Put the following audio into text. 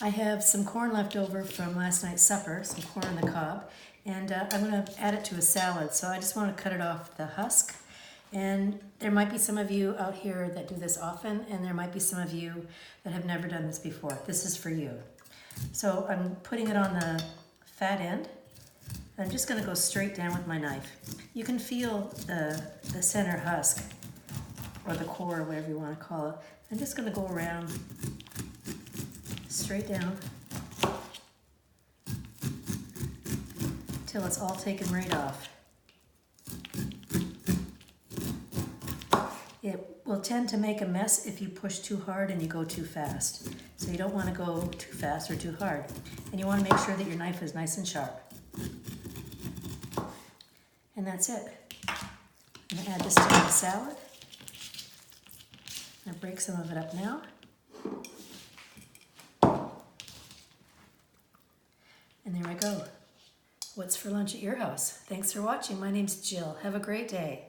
I have some corn left over from last night's supper, some corn on the cob, and I'm going to add it to a salad. So I just want to cut it off the husk. And there might be some of you out here that do this often, and there might be some of you that have never done this before. This is for you. So I'm putting it on the fat end. I'm just going to go straight down with my knife. You can feel the center husk, or the core, whatever you want to call it. I'm just going to go around straight down till it's all taken right off. It will tend to make a mess if you push too hard and you go too fast. So you don't want to go too fast or too hard. And you want to make sure that your knife is nice and sharp. And that's it. I'm going to add this to my salad. I'm going to break some of it up now. And there we go. What's for lunch at your house? Thanks for watching. My name's Jill. Have a great day.